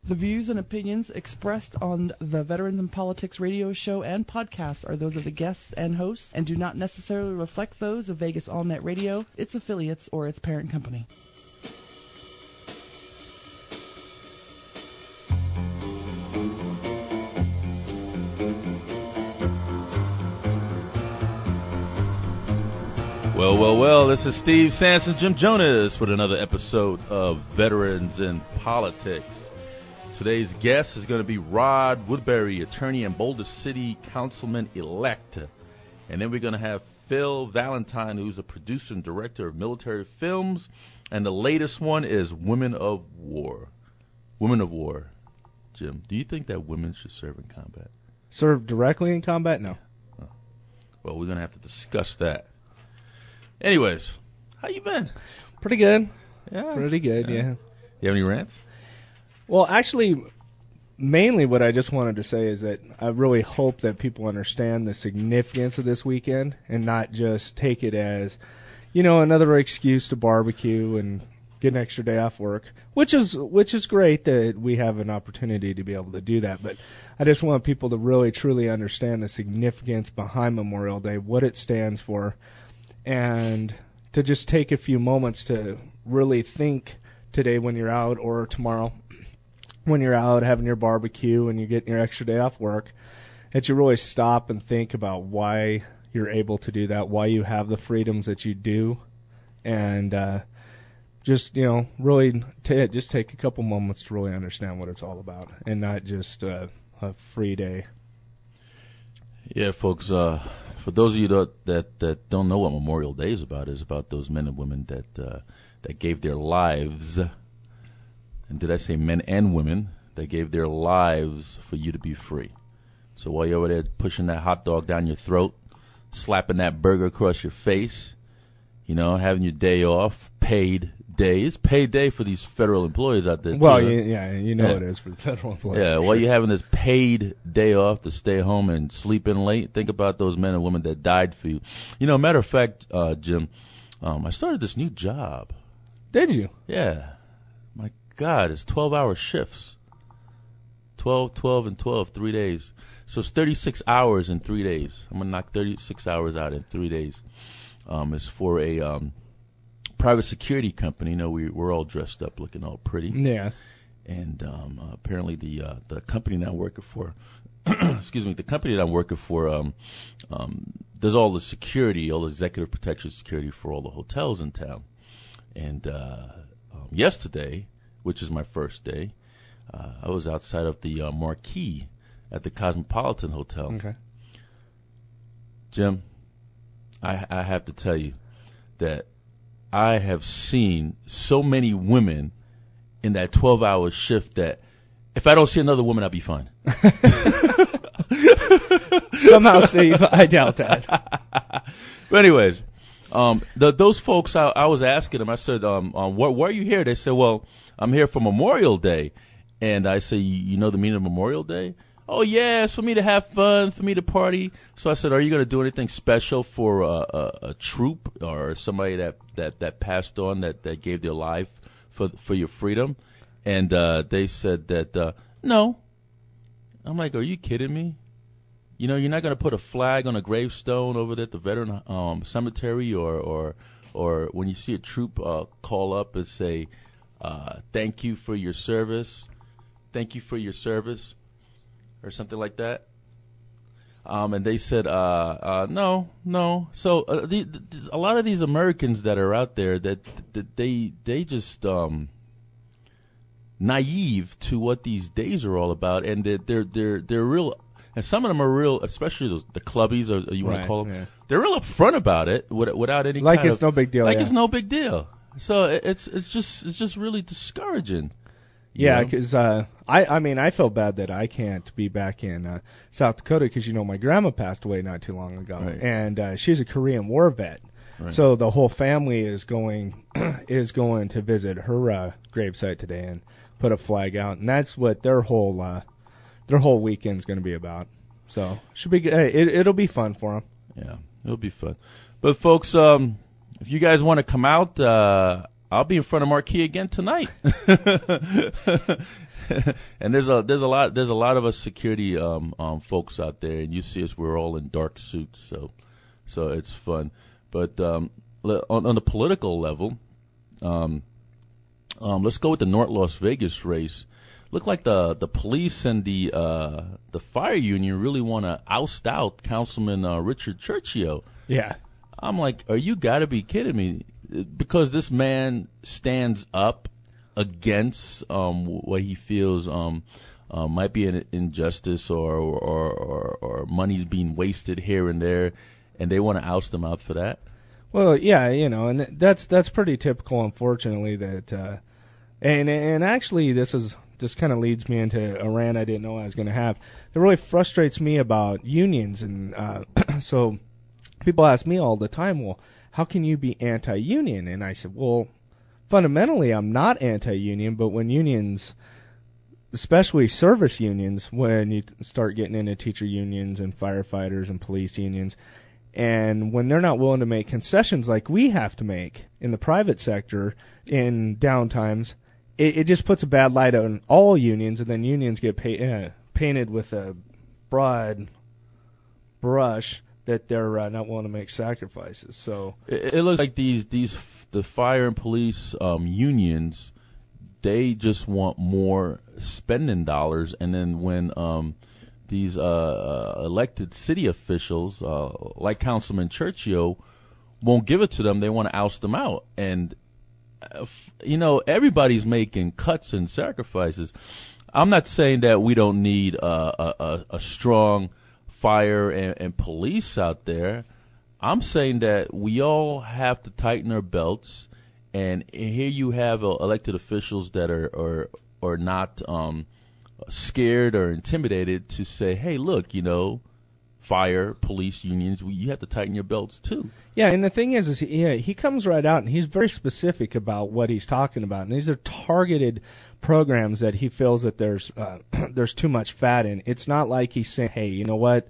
The views and opinions expressed on the Veterans in Politics radio show and podcast are those of the guests and hosts and do not necessarily reflect those of Vegas All Net Radio, its affiliates, or its parent company. Well, this is Steve Sanson, Jim Jonas with another episode of Veterans in Politics. Today's guest is going to be Rod Woodbury, attorney and Boulder City Councilman-elect. And then we're going to have Phil Valentine, who's a producer and director of military films. And the latest one is Women of War. Women of War. Jim, do you think that women should serve in combat? Serve directly in combat? No. Oh. Well, we're going to have to discuss that. Anyways, how you been? Pretty good. Yeah. Pretty good, yeah. You have any rants? Well, actually, mainly what I just wanted to say is that I really hope that people understand the significance of this weekend and not just take it as, you know, another excuse to barbecue and get an extra day off work, which is great that we have an opportunity to be able to do that. But I just want people to really, truly understand the significance behind Memorial Day, what it stands for, and to just take a few moments to really think today when you're out, or tomorrow when you're out having your barbecue and you're getting your extra day off work, that you really stop and think about why you're able to do that, why you have the freedoms that you do, and just, you know, really just take a couple moments to really understand what it's all about and not just a free day. Yeah, folks, for those of you that don't know what Memorial Day is about those men and women that gave their lives, and did I say men and women, that gave their lives for you to be free. So while you're over there pushing that hot dog down your throat, slapping that burger across your face, you know, having your day off, paid day. It's paid day for these federal employees out there. Well, too, you know it is for the federal employees. Yeah, while you're having this paid day off to stay home and sleep in late, think about those men and women that died for you. You know, matter of fact, Jim, I started this new job. Did you? Yeah. My God, it's 12-hour shifts. 12, 12, and 12, 3 days. So it's 36 hours in 3 days. I'm going to knock 36 hours out in 3 days. It's for a private security company. You know, we're all dressed up, looking all pretty. Yeah. And apparently the company that I'm working for, excuse me, the company that I'm working for, does all the security, all the executive protection security for all the hotels in town. And yesterday, which is my first day, I was outside of the marquee at the Cosmopolitan Hotel. Okay. Jim, I have to tell you that I have seen so many women in that 12-hour shift that if I don't see another woman, I'll be fine. Somehow, Steve, I doubt that. But anyways, those folks, I was asking them, I said, why are you here? They said, well, I'm here for Memorial Day. And I say, you know the meaning of Memorial Day? Oh, yeah, it's for me to have fun, for me to party. So I said, are you going to do anything special for a troop or somebody that passed on, that gave their life for your freedom? And they said that, no. I'm like, are you kidding me? You know, you're not going to put a flag on a gravestone over there at the veteran cemetery or when you see a troop call up and say, thank you for your service. Thank you for your service. Or something like that. And they said, no. So a lot of these Americans that are out there, that they just naive to what these days are all about, and they're real. And some of them are real, especially the clubbies, or you want to call them. Yeah. They're real upfront about it without any like kind it's no big deal. Like yeah. it's no big deal. So it's just really discouraging. Yeah, because I mean, I feel bad that I can't be back in South Dakota because, you know, my grandma passed away not too long ago. Right. And she's a Korean War vet. Right. So the whole family is going to visit her gravesite today and put a flag out. And that's what their whole weekend's going to be about. So should be good. It'll be fun for them. Yeah, it'll be fun. But, folks, if you guys want to come out, I'll be in front of Marquee again tonight. And there's a lot of us security folks out there, and you see us, we're all in dark suits, so it's fun. But on the political level, let's go with the North Las Vegas race. Look like the police and the fire union really want to oust out Councilman Richard Churchio. Yeah. I'm like, you got to be kidding me. Because this man stands up against what he feels might be an injustice or money's being wasted here and there, and they want to oust him out for that. Well, yeah, and that's pretty typical, unfortunately. That and actually, this kind of leads me into a rant I didn't know I was going to have. It really frustrates me about unions, and so people ask me all the time, well, how can you be anti-union? And I said, well, fundamentally, I'm not anti-union, but when unions, especially service unions, when you start getting into teacher unions and firefighters and police unions, and when they're not willing to make concessions like we have to make in the private sector in downtimes, it just puts a bad light on all unions, and then unions get painted with a broad brush that they're not willing to make sacrifices. So it looks like the fire and police unions, they just want more spending dollars, and then when these elected city officials, like Councilman Churchio, won't give it to them, they want to oust them out. And everybody's making cuts and sacrifices. I'm not saying that we don't need a strong fire and police out there. I'm saying that we all have to tighten our belts, and here you have elected officials that are not scared or intimidated to say, hey, look, fire, police unions, you have to tighten your belts too. Yeah, and the thing is he comes right out and he's very specific about what he's talking about, and these are targeted programs that he feels that there's too much fat in. It's not like he's saying, hey, you know what,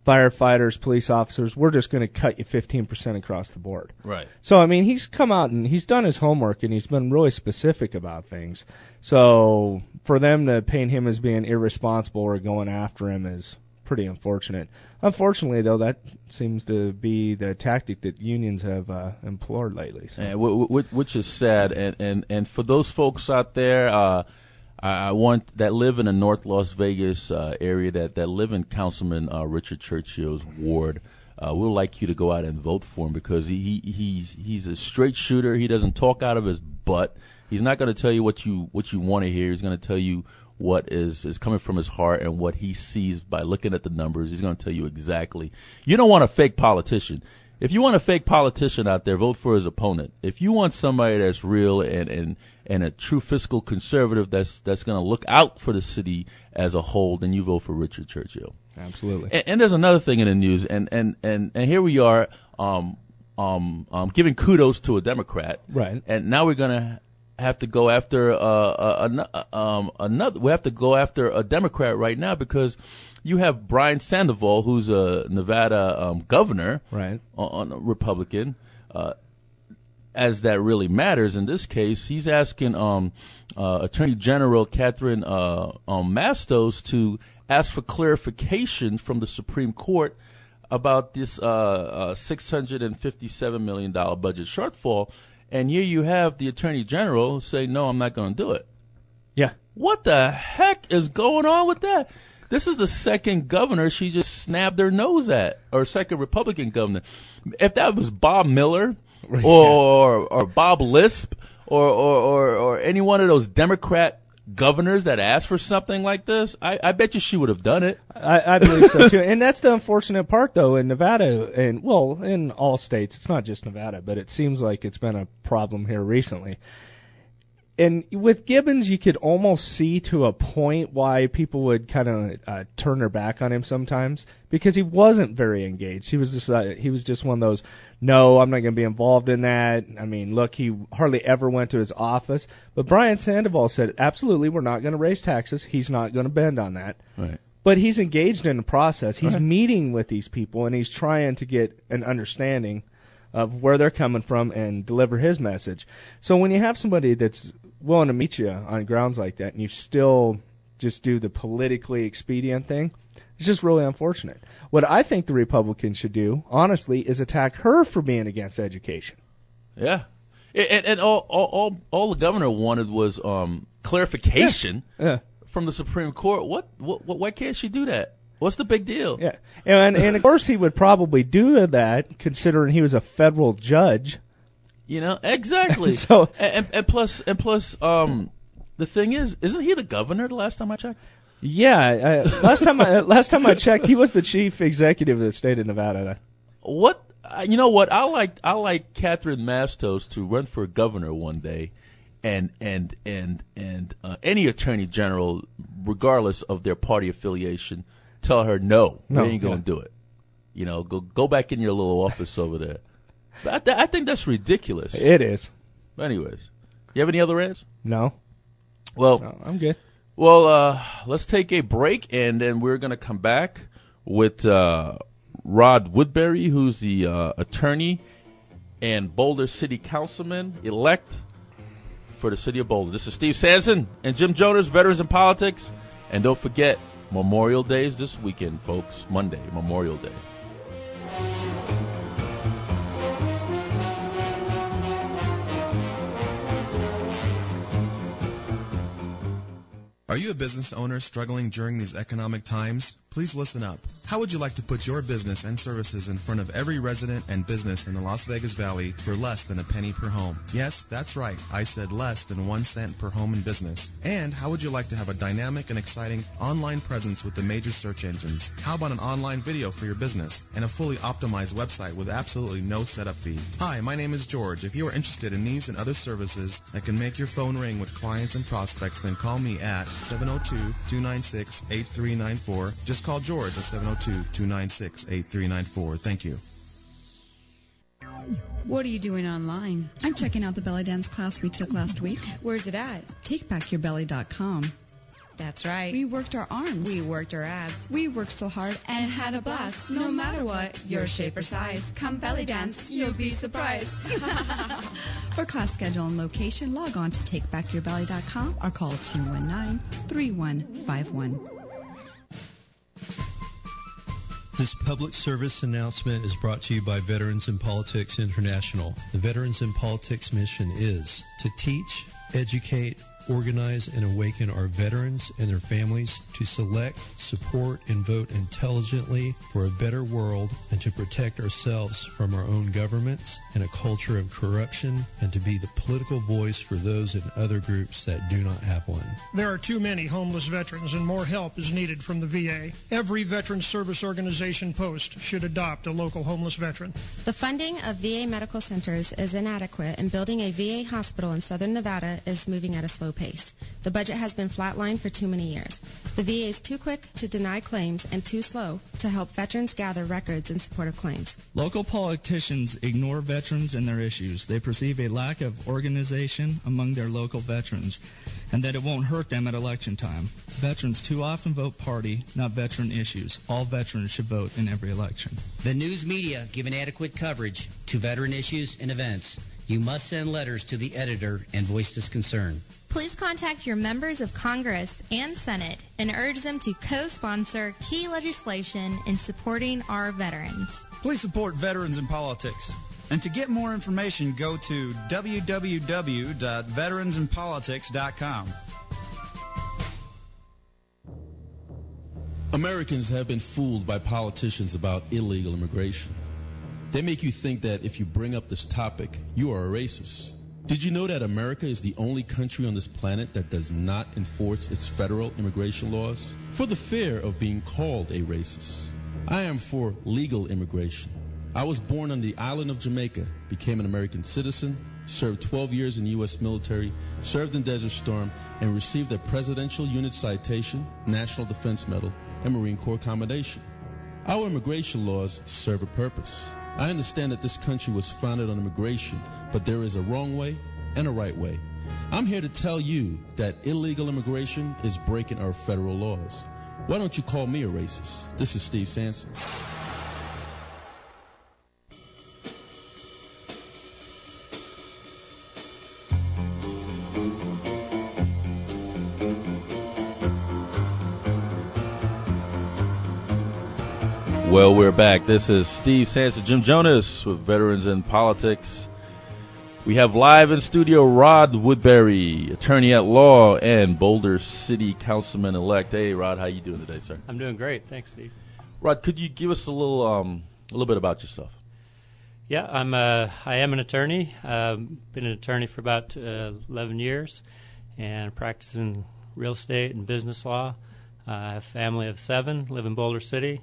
firefighters, police officers, we're just going to cut you 15% across the board. Right. So, I mean, he's come out and he's done his homework, and he's been really specific about things. So for them to paint him as being irresponsible or going after him is pretty unfortunate. Unfortunately, though, that seems to be the tactic that unions have employed lately. So. Which is sad. And for those folks out there, I want that live in the North Las Vegas area that live in Councilman Richard Churchill's ward. We'd like you to go out and vote for him, because he's a straight shooter. He doesn't talk out of his butt. He's not going to tell you what you want to hear. He's going to tell you what is coming from his heart and what he sees by looking at the numbers. He's going to tell you exactly. You don't want a fake politician. If you want a fake politician out there, vote for his opponent. If you want somebody that's real and a true fiscal conservative that's going to look out for the city as a whole, then you vote for Richard Churchill. Absolutely. And there's another thing in the news, and here we are giving kudos to a Democrat. Right. And now we're going to have to go after another. We have to go after a Democrat right now, because you have Brian Sandoval, who's a Nevada governor, right, on a Republican. As that really matters in this case, he's asking Attorney General Catherine Mastos to ask for clarification from the Supreme Court about this $657 million budget shortfall. And here you have the Attorney General say, no, I'm not going to do it. Yeah. What the heck is going on with that? This is the second governor she just snapped her nose at, or second Republican governor. If that was Bob Miller or Bob Lisp or any one of those Democrat governors that asked for something like this, I bet you she would have done it. I believe so too. And that's the unfortunate part, though, in Nevada, and well, in all states. It's not just Nevada, but it seems like it's been a problem here recently. And with Gibbons, you could almost see to a point why people would kind of turn their back on him sometimes, because he wasn't very engaged. He was just one of those, no, I'm not going to be involved in that. I mean, look, he hardly ever went to his office. But Brian Sandoval said, absolutely, we're not going to raise taxes. He's not going to bend on that. Right. But he's engaged in the process. He's right. meeting with these people, and he's trying to get an understanding of where they're coming from and deliver his message. So when you have somebody that's willing to meet you on grounds like that and you still just do the politically expedient thing, it's just really unfortunate. What I think the Republicans should do, honestly, is attack her for being against education. Yeah. And all the governor wanted was clarification from the Supreme Court. Why can't she do that? What's the big deal? Yeah. And of course he would probably do that considering he was a federal judge. You know, exactly. So and plus the thing is, isn't he the governor the last time I checked? Yeah, last time I checked, he was the chief executive of the state of Nevada. What? You know what? I like Catherine Mastos to run for governor one day, and any attorney general, regardless of their party affiliation, tell her no, we ain't gonna do it. You know, go back in your little office over there. But I think that's ridiculous. It is. Anyways, you have any other ads? No. Well, no, I'm good. Well, let's take a break, and then we're going to come back with Rod Woodbury, who's the attorney and Boulder City Councilman-elect for the city of Boulder. This is Steve Sanson and Jim Jonas, Veterans in Politics. And don't forget, Memorial Day is this weekend, folks. Monday, Memorial Day. Are you a business owner struggling during these economic times? Please listen up. How would you like to put your business and services in front of every resident and business in the Las Vegas Valley for less than a penny per home? Yes, that's right. I said less than 1 cent per home and business. And how would you like to have a dynamic and exciting online presence with the major search engines? How about an online video for your business and a fully optimized website with absolutely no setup fee? Hi, my name is George. If you are interested in these and other services that can make your phone ring with clients and prospects, then call me at 702-296-8394. Just call George at 702-296-8394. Thank you. What are you doing online? I'm checking out the belly dance class we took last week. Where's it at? TakeBackYourBelly.com. That's right. We worked our arms. We worked our abs. We worked so hard and had a blast. No matter what, your shape or size. Come belly dance, you'll be surprised. For class schedule and location, log on to TakeBackYourBelly.com or call 219-3151. This public service announcement is brought to you by Veterans in Politics International. The Veterans in Politics mission is to teach, educate, organize, and awaken our veterans and their families to select, support, and vote intelligently for a better world, and to protect ourselves from our own governments and a culture of corruption, and to be the political voice for those in other groups that do not have one. There are too many homeless veterans, and more help is needed from the VA. Every Veteran Service Organization post should adopt a local homeless veteran. The funding of VA medical centers is inadequate, and building a VA hospital in southern Nevada is moving at a slow pace. The budget has been flatlined for too many years. The VA is too quick to deny claims and too slow to help veterans gather records in support of claims. Local politicians ignore veterans and their issues. They perceive a lack of organization among their local veterans and that it won't hurt them at election time. Veterans too often vote party, not veteran issues. All veterans should vote in every election. The news media give inadequate coverage to veteran issues and events. You must send letters to the editor and voice this concern. Please contact your members of Congress and Senate and urge them to co-sponsor key legislation in supporting our veterans. Please support Veterans in Politics. And to get more information, go to www.veteransinpolitics.com. Americans have been fooled by politicians about illegal immigration. They make you think that if you bring up this topic, you are a racist. Did you know that America is the only country on this planet that does not enforce its federal immigration laws? For the fear of being called a racist. I am for legal immigration. I was born on the island of Jamaica, became an American citizen, served 12 years in the U.S. military, served in Desert Storm, and received a Presidential Unit Citation, National Defense Medal, and Marine Corps Commendation. Our immigration laws serve a purpose. I understand that this country was founded on immigration, but there is a wrong way and a right way. I'm here to tell you that illegal immigration is breaking our federal laws. Why don't you call me a racist? This is Steve Sanson. Well, we're back. This is Steve Sanson, Jim Jonas with Veterans in Politics. We have live in studio Rod Woodbury, attorney at law and Boulder City Councilman-elect. Hey, Rod, how you doing today, sir? I'm doing great. Thanks, Steve. Rod, could you give us a little bit about yourself? Yeah, I am an attorney. Been an attorney for about 11 years and practicing real estate and business law. I have a family of 7, live in Boulder City,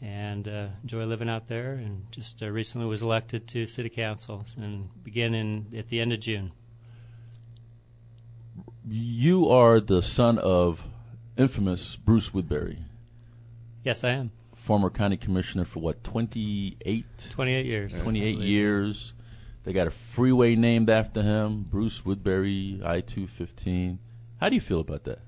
and enjoy living out there, and just recently was elected to City Council and begin at the end of June. You are the son of infamous Bruce Woodbury. Yes, I am. Former county commissioner for what, 28? 28 years. 28 years. They got a freeway named after him, Bruce Woodbury, I-215. How do you feel about that?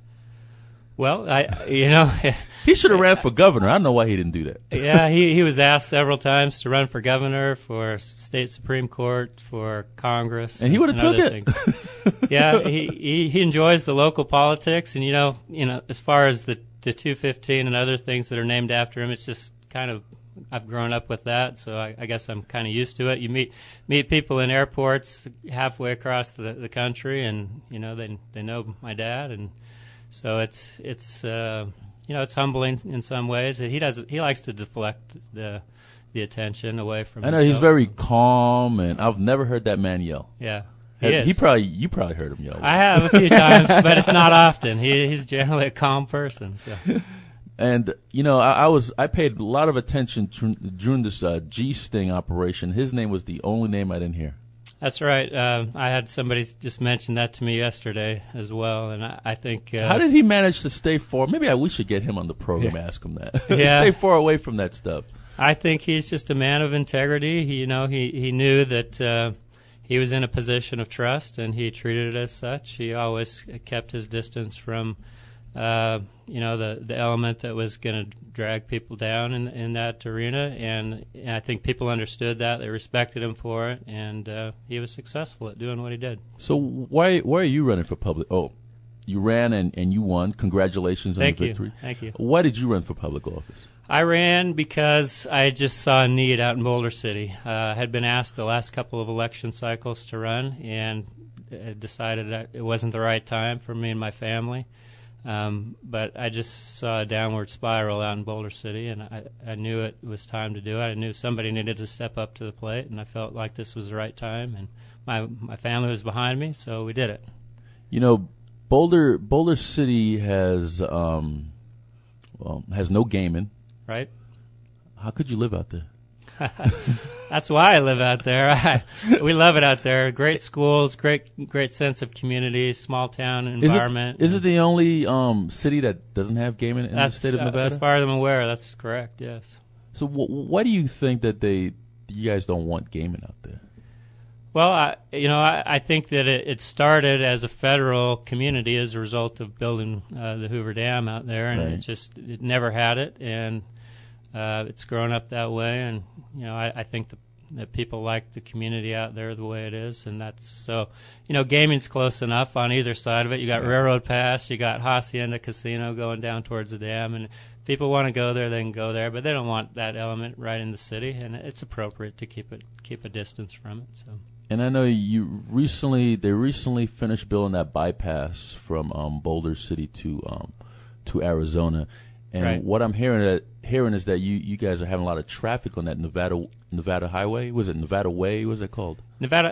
Well, he should have ran for governor. I don't know why he didn't do that. Yeah, he was asked several times to run for governor, for state Supreme Court, for Congress, and he would have took it. Yeah, he enjoys the local politics, and you know, as far as the 215 and other things that are named after him, it's just kind of, I've grown up with that, so I guess I'm kind of used to it. You meet people in airports halfway across the country, and they know my dad, and so it's humbling in some ways. He likes to deflect the attention away from himself. I know he's very calm, and I've never heard that man yell. Yeah. You probably heard him yell. I have a few times, but it's not often. He's generally a calm person. So. And I paid a lot of attention during this G-Sting operation. His name was the only name I didn't hear. That's right. I had somebody just mention that to me yesterday as well, and I think. How did he manage to stay far? Maybe we should get him on the program. Ask him that. Yeah. Stay far away from that stuff. I think he's just a man of integrity. He knew that he was in a position of trust, and he treated it as such. He always kept his distance from, the element that was going to drag people down in that arena, and I think people understood that. They respected him for it, and he was successful at doing what he did. So why are you running for public? Oh, you ran and you won. Congratulations on the victory. Thank you. Why did you run for public office? I ran because I just saw a need out in Boulder City. I had been asked the last couple of election cycles to run, and decided that it wasn't the right time for me and my family. But I just saw a downward spiral out in Boulder City, and I knew it was time to do it. I knew somebody needed to step up to the plate, and I felt like this was the right time, and my family was behind me, so we did it. Boulder City has no gaming. Right. How could you live out there? That's why I live out there. We love it out there. Great schools, great sense of community, small town environment. Is it the only city that doesn't have gaming in the state of Nevada? As far as I'm aware, that's correct. Yes. So why do you think that you guys don't want gaming out there? Well, I think that it started as a federal community as a result of building the Hoover Dam out there, and right. it never had it, and it's grown up that way, and I think that people like the community out there the way it is, and that's so. Gaming's close enough on either side of it. You got Railroad Pass, you got Hacienda Casino going down towards the dam, and if people want to go there, they can go there, but they don't want that element right in the city, and it's appropriate to keep a distance from it. So. And I know they recently finished building that bypass from Boulder City to Arizona, and right. What I'm hearing is that you guys are having a lot of traffic on that Nevada Highway. Was it Nevada Way? What was it called? Nevada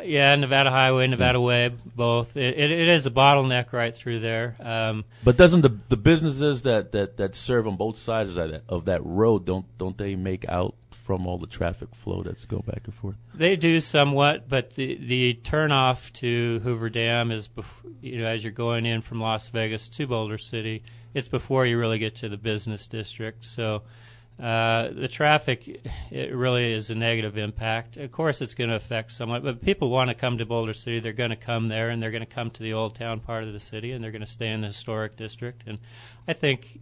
Highway, Nevada Way, both. It is a bottleneck right through there. But doesn't the businesses that serve on both sides of that road don't they make out from all the traffic flow that's going back and forth? They do somewhat, but the turnoff to Hoover Dam is as you're going in from Las Vegas to Boulder City. It's before you really get to the business district. So the traffic, it really is a negative impact. Of course, it's going to affect somewhat, but people want to come to Boulder City. They're going to come there, and they're going to come to the old town part of the city, and they're going to stay in the historic district. And I think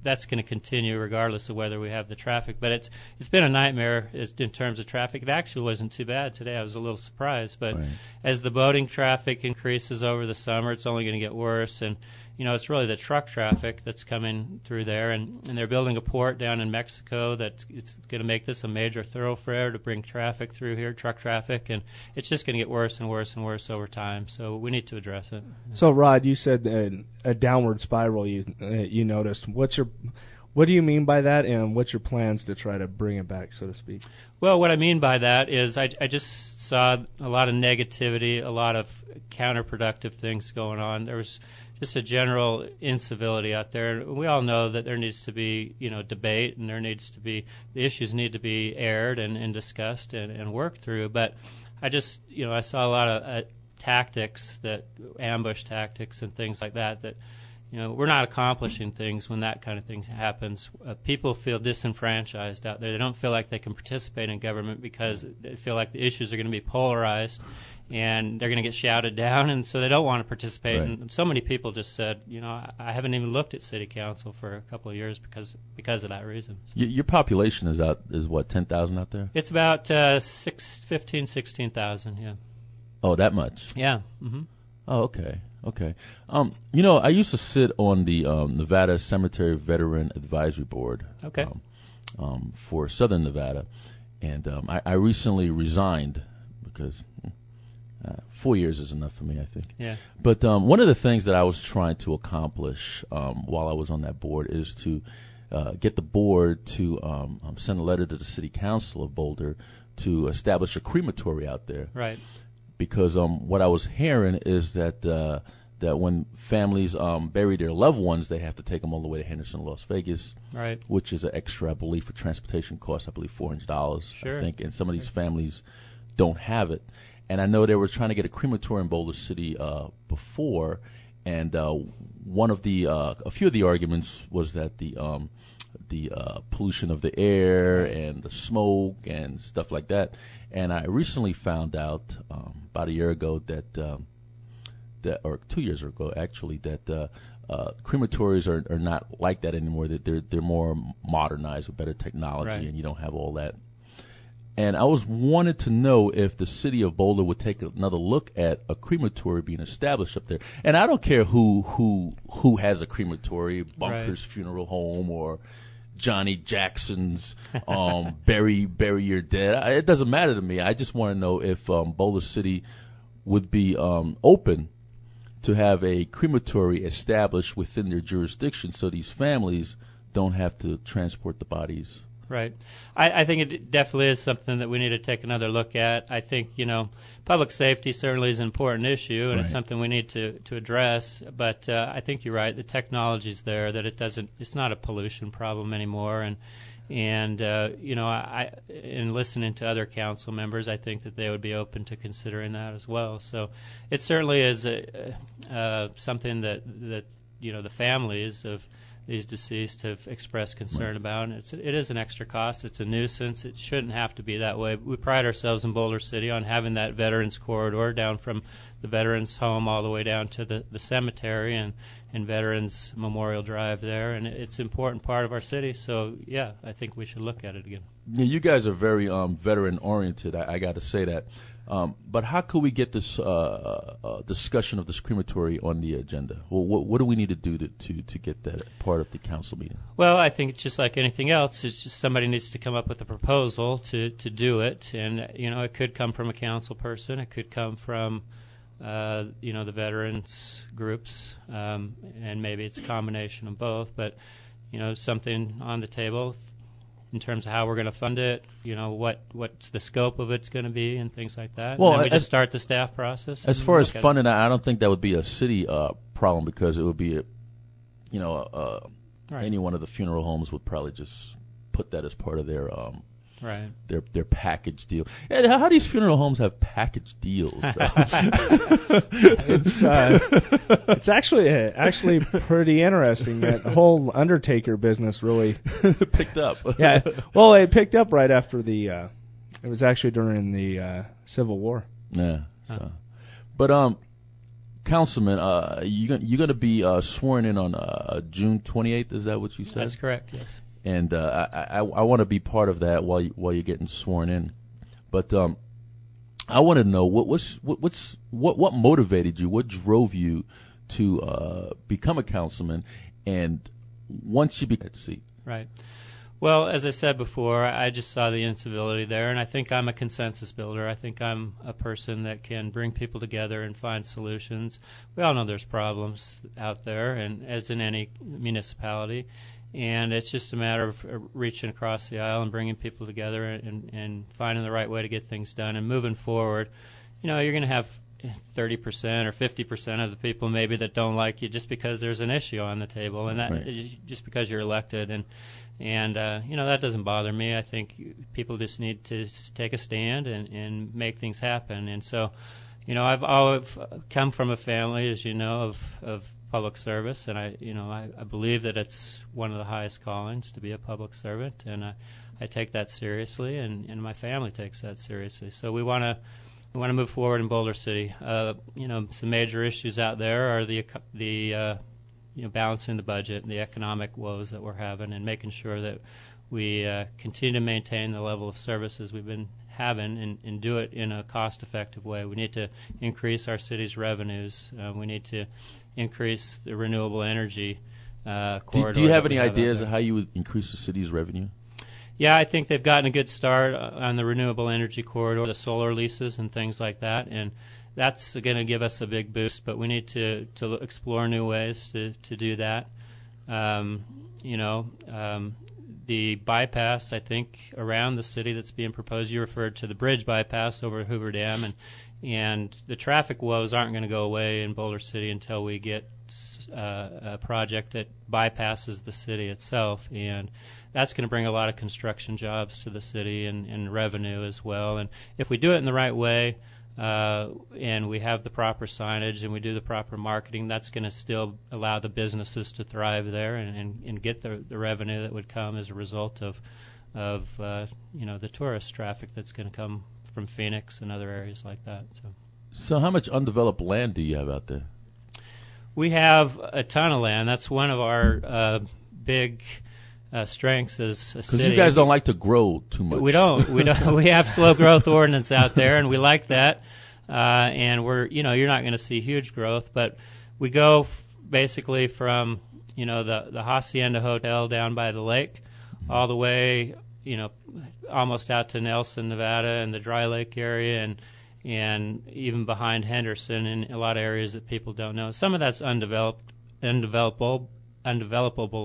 that's going to continue regardless of whether we have the traffic. But it's been a nightmare in terms of traffic. It actually wasn't too bad today. I was a little surprised. But right. As the boating traffic increases over the summer, it's only going to get worse. And it's really the truck traffic that's coming through there, and they're building a port down in Mexico that's it's going to make this a major thoroughfare to bring traffic through here, truck traffic, and it's just going to get worse and worse and worse over time. So we need to address it. So, Rod, you said a downward spiral you noticed. What do you mean by that, and what's your plans to try to bring it back, so to speak? Well, what I mean by that is I just saw a lot of negativity, a lot of counterproductive things going on. There was just a general incivility out there. We all know that there needs to be, debate, and the issues need to be aired and discussed and worked through. But I just, I saw a lot of tactics, ambush tactics and things like that, we're not accomplishing things when that kind of thing happens. People feel disenfranchised out there. They don't feel like they can participate in government because they feel like the issues are going to be polarized and they're going to get shouted down, and so they don't want to participate. Right. And so many people just said, I haven't even looked at city council for a couple of years because of that reason. So Your population is what, 10,000 out there? It's about 16,000, yeah. Oh, that much? Yeah. Mm-hmm. Oh, okay. I used to sit on the Nevada Cemetery Veteran Advisory Board. Okay. For Southern Nevada, and I recently resigned because 4 years is enough for me, I think. Yeah. But one of the things that I was trying to accomplish while I was on that board is to get the board to send a letter to the City Council of Boulder to establish a crematory out there. Right. Because what I was hearing is that that when families bury their loved ones, they have to take them all the way to Henderson, Las Vegas, right? Which is an extra, I believe, for transportation costs. I believe $400. Sure. I think, and some of these families don't have it. And I know they were trying to get a crematory in Boulder City before, and one of the a few of the arguments was that the pollution of the air and the smoke and stuff like that. And I recently found out about a year ago or 2 years ago actually, that crematories are not like that anymore. That they're more modernized with better technology, right. And you don't have all that. And I wanted to know if the city of Boulder would take another look at a crematory being established up there. And I don't care who has a crematory, Bunker's right. Funeral Home or Johnny Jackson's bury your dead. It doesn't matter to me. I just want to know if Boulder City would be open to have a crematory established within their jurisdiction, so these families don't have to transport the bodies. Right. I think it definitely is something that we need to take another look at. I think, public safety certainly is an important issue, and right. It's something we need to address. But I think you're right. The technology's there, that it's not a pollution problem anymore. And in listening to other council members, I think that they would be open to considering that as well. So it certainly is something that the families of these deceased have expressed concern right. about. It is an extra cost. It's a nuisance. It shouldn't have to be that way. We pride ourselves in Boulder City on having that veterans corridor down from the veterans home all the way down to the cemetery and Veterans Memorial Drive there, and it's an important part of our city. So yeah, I think we should look at it again. Yeah, you guys are very veteran oriented. I got to say that. But how could we get this discussion of this crematory on the agenda? Well, what do we need to do to get that part of the council meeting? Well, I think it's just like anything else. It's just somebody needs to come up with a proposal to do it, and it could come from a council person. It could come from the veterans groups, and maybe it's a combination of both. But something on the table in terms of how we're going to fund it, what's the scope of it's going to be, and things like that. Well, and then we just start the staff process. As far as funding, I don't think that would be a city problem, because it would be, right. Any one of the funeral homes would probably just put that as part of their right. their package deal. And how these funeral homes have package deals? It's actually pretty interesting. That whole undertaker business really picked up. Yeah, well, it picked up right after it was actually during the Civil War. Yeah. So. But Councilman, you're going to be sworn in on June 28th. Is that what you said? That's correct. Yes. And I want to be part of that while you're getting sworn in. But I want to know what motivated you, what drove you to become a councilman, and once you become that seat? Right. Well, as I said before, I just saw the incivility there, and I think I'm a consensus builder. I think I'm a person that can bring people together and find solutions. We all know there's problems out there, and as in any municipality, and it's just a matter of reaching across the aisle and bringing people together and finding the right way to get things done and moving forward. You know, you're going to have 30% or 50% of the people maybe that don't like you just because there's an issue on the table, and that just because you're elected, and you know, that doesn't bother me. I think people just need to take a stand and make things happen. And so, you know, I've come from a family, as you know, of public service, and I believe that it's one of the highest callings to be a public servant, and I take that seriously, and my family takes that seriously. So we want to move forward in Boulder City. You know, some major issues out there are the balancing the budget and the economic woes that we're having, and making sure that we continue to maintain the level of services we've been having and do it in a cost-effective way. We need to increase our city's revenues. We need to increase the renewable energy corridor. Do you have any ideas of how you would increase the city's revenue? Yeah, I think they've gotten a good start on the renewable energy corridor, the solar leases and things like that, and that's going to give us a big boost, but we need to explore new ways to do that. The bypass, I think, around the city that's being proposed, you referred to the bridge bypass over Hoover Dam, and the traffic woes aren't going to go away in Boulder City until we get a project that bypasses the city itself, and that's going to bring a lot of construction jobs to the city and revenue as well. And if we do it in the right way, and we have the proper signage and we do the proper marketing, that's going to still allow the businesses to thrive there and get the revenue that would come as a result of the tourist traffic that's going to come from Phoenix and other areas like that. So how much undeveloped land do you have out there? We have a ton of land. That's one of our big strengths as a city. Because you guys don't like to grow too much. We don't. We have slow growth ordinance out there, and we like that. And you're not going to see huge growth, but we go basically from, the Hacienda Hotel down by the lake, all the way, almost out to Nelson, Nevada, and the Dry Lake area, and even behind Henderson, in a lot of areas that people don't know. Some of that's undevelopable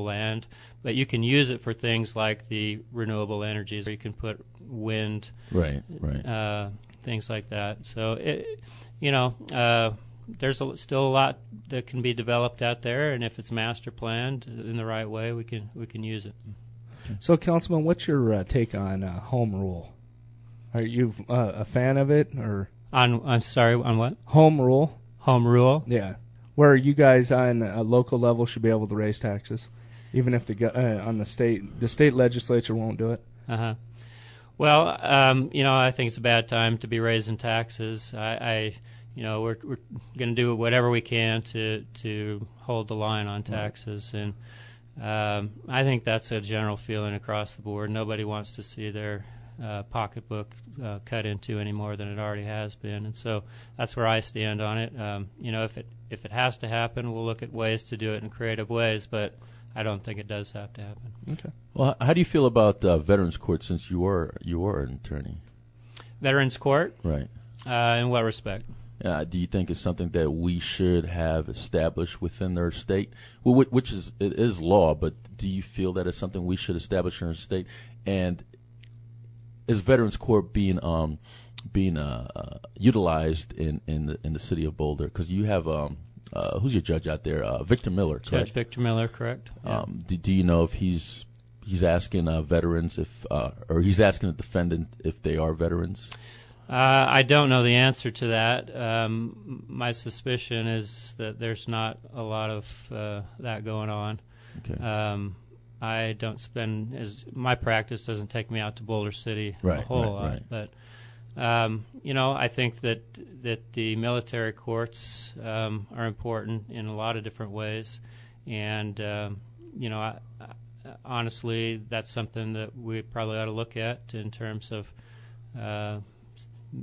land, but you can use it for things like the renewable energies, where you can put wind, right, things like that. So there's still a lot that can be developed out there, and if it's master planned in the right way, we can use it. So, Councilman, what's your take on home rule? Are you a fan of it, or I'm sorry, on what? Home rule. Home rule. Yeah, where you guys on a local level should be able to raise taxes, even if on the state legislature won't do it. Well, I think it's a bad time to be raising taxes. We're going to do whatever we can to hold the line on taxes, and I think that's a general feeling across the board. Nobody wants to see their pocketbook cut into any more than it already has been, and so that's where I stand on it. If it has to happen, we'll look at ways to do it in creative ways, but I don't think it does have to happen. Okay. Well, how do you feel about Veterans Court, since you are an attorney? Veterans Court? Right. In what respect? Do you think it's something that we should have established within our state? Well, which is law, but do you feel that it's something we should establish in our state? And is Veterans Court being utilized in the city of Boulder? Because you have who's your judge out there? Victor Miller, correct? Judge Victor Miller, correct. Yeah. Do you know if he's asking veterans or he's asking the defendant if they are veterans? I don't know the answer to that. My suspicion is that there's not a lot of that going on. Okay. I don't spend my practice doesn't take me out to Boulder City a whole lot, but I think that the military courts are important in a lot of different ways, and honestly, that's something that we probably ought to look at in terms of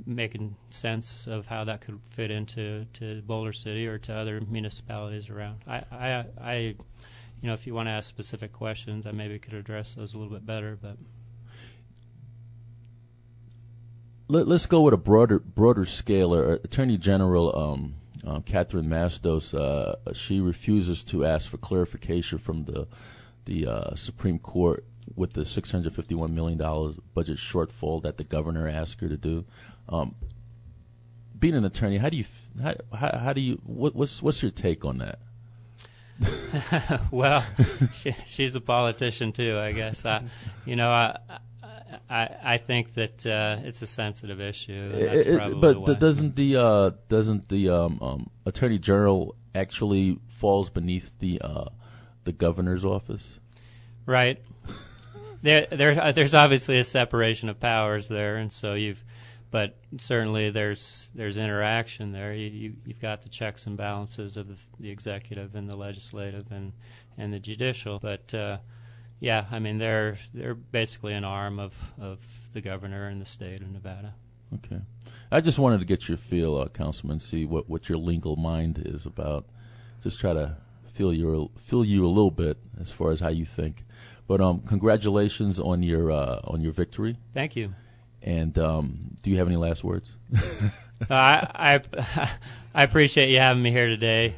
making sense of how that could fit into Boulder City or to other municipalities around. I if you want to ask specific questions, I maybe could address those a little bit better. But let's go with a broader scale. Attorney General Catherine Mastos, she refuses to ask for clarification from the Supreme Court with the $651 million budget shortfall that the governor asked her to do. Being an attorney, what's your take on that? Well, she's a politician too, I guess. I think that it's a sensitive issue. And that's probably why. Doesn't the Attorney General actually falls beneath the governor's office? Right. There's obviously a separation of powers there, and so but certainly there's interaction there. You've got the checks and balances of the executive and the legislative and the judicial. But yeah, I mean they're basically an arm of the governor in the state of Nevada. Okay, I just wanted to get your feel, Councilman, see what your legal mind is about. Just try to feel you a little bit as far as how you think. But congratulations on your victory. Thank you. And do you have any last words? I appreciate you having me here today.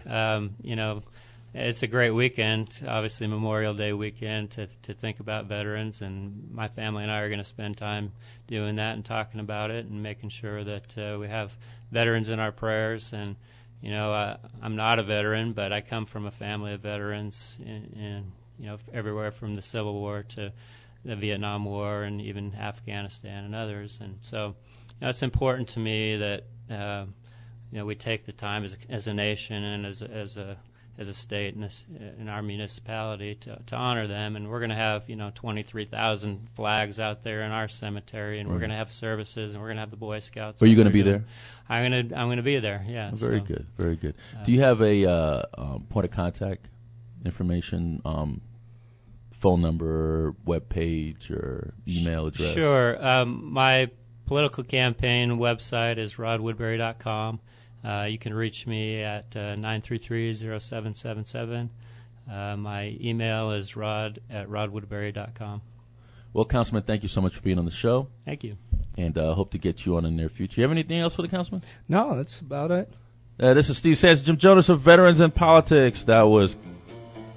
It's a great weekend, obviously Memorial Day weekend, to think about veterans, and my family and I are going to spend time doing that and talking about it and making sure that we have veterans in our prayers. And I'm not a veteran, but I come from a family of veterans in everywhere from the Civil War to the Vietnam War and even Afghanistan and others. And so it's important to me that we take the time as a nation and as a state and in our municipality to honor them. And we're going to have 23,000 flags out there in our cemetery, and we're going to have services, and we're going to have the Boy Scouts. Are you going to be there? I'm going to be there. Yeah. Very good. Very good. Do you have a point of contact information? Phone number, web page, or email address? Sure. My political campaign website is rodwoodbury.com. You can reach me at 933-0777. My email is rod@rodwoodbury.com. Well, Councilman, thank you so much for being on the show. Thank you. And hope to get you on in the near future. You have anything else for the Councilman? No, that's about it. This is Steve Sands, Jim Jonas of Veterans in Politics. That was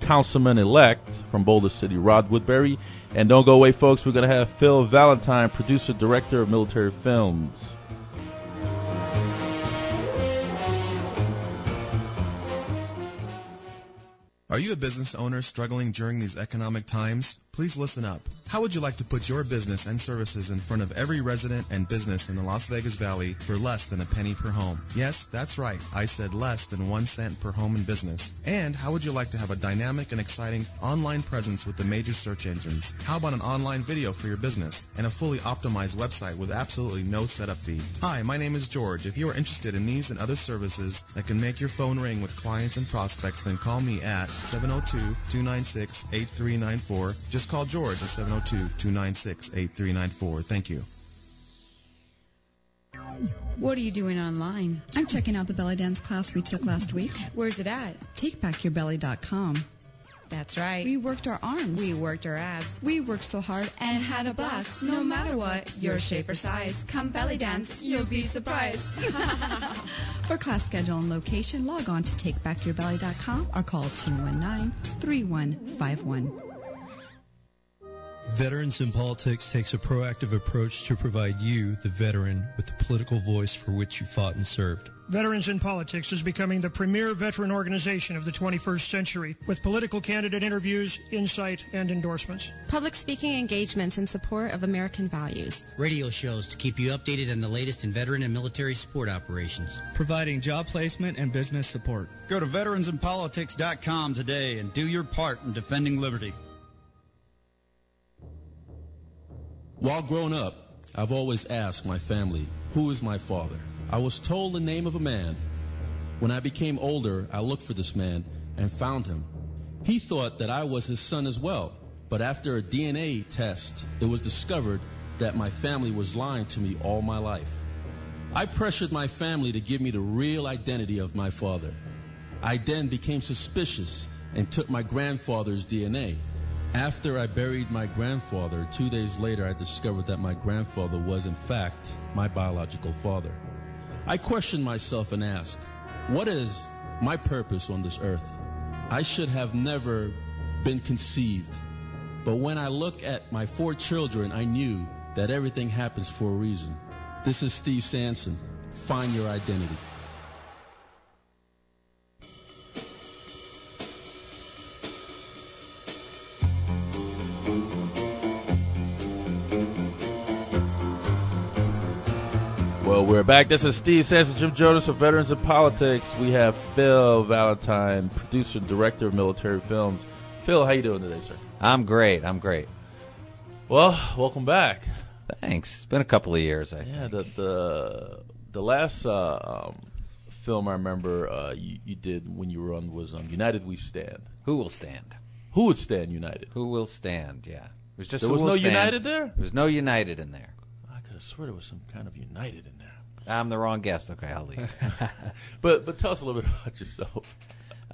Councilman-elect from Boulder City, Rod Woodbury. And don't go away, folks. We're going to have Phil Valentine, producer, director of military films. Are you a business owner struggling during these economic times? Please listen up. How would you like to put your business and services in front of every resident and business in the Las Vegas Valley for less than a penny per home? Yes, that's right. I said less than 1 cent per home and business. And how would you like to have a dynamic and exciting online presence with the major search engines? How about an online video for your business and a fully optimized website with absolutely no setup fee? Hi, my name is George. If you are interested in these and other services that can make your phone ring with clients and prospects, then call me at 702-296-8394. Just call George at 702-296-8394. Thank you. What are you doing online? I'm checking out the belly dance class we took last week. Where's it at? TakeBackYourBelly.com. That's right. We worked our arms. We worked our abs. We worked so hard and had a blast. No matter what, your shape or size, come belly dance, you'll be surprised. For class schedule and location, log on to TakeBackYourBelly.com or call 219-3151. Veterans in Politics takes a proactive approach to provide you, the veteran, with the political voice for which you fought and served. Veterans in Politics is becoming the premier veteran organization of the 21st century, with political candidate interviews, insight, and endorsements. Public speaking engagements in support of American values. Radio shows to keep you updated on the latest in veteran and military support operations. Providing job placement and business support. Go to veteransinpolitics.com today and do your part in defending liberty. While growing up, I've always asked my family, who is my father? I was told the name of a man. When I became older, I looked for this man and found him. He thought that I was his son as well, but after a DNA test, it was discovered that my family was lying to me all my life. I pressured my family to give me the real identity of my father. I then became suspicious and took my grandfather's DNA. After I buried my grandfather, 2 days later I discovered that my grandfather was in fact my biological father. I questioned myself and asked, what is my purpose on this earth? I should have never been conceived. But when I look at my 4 children, I knew that everything happens for a reason. This is Steve Sanson. Find your identity. Well, we're back. This is Steve Sanson, Jim Jonas of Veterans in Politics. We have Phil Valentine, producer and director of military films. Phil, how you doing today, sir? I'm great. Well, welcome back. Thanks. It's been a couple of years, I think. Yeah, the last film I remember you did when you were on was United We Stand. Who Will Stand? Who would stand United? Who Will Stand, yeah. It was just there was no United there? There was no United in there. I could have sworn there was some kind of United in there. I'm the wrong guest. Okay, I'll leave. But tell us a little bit about yourself.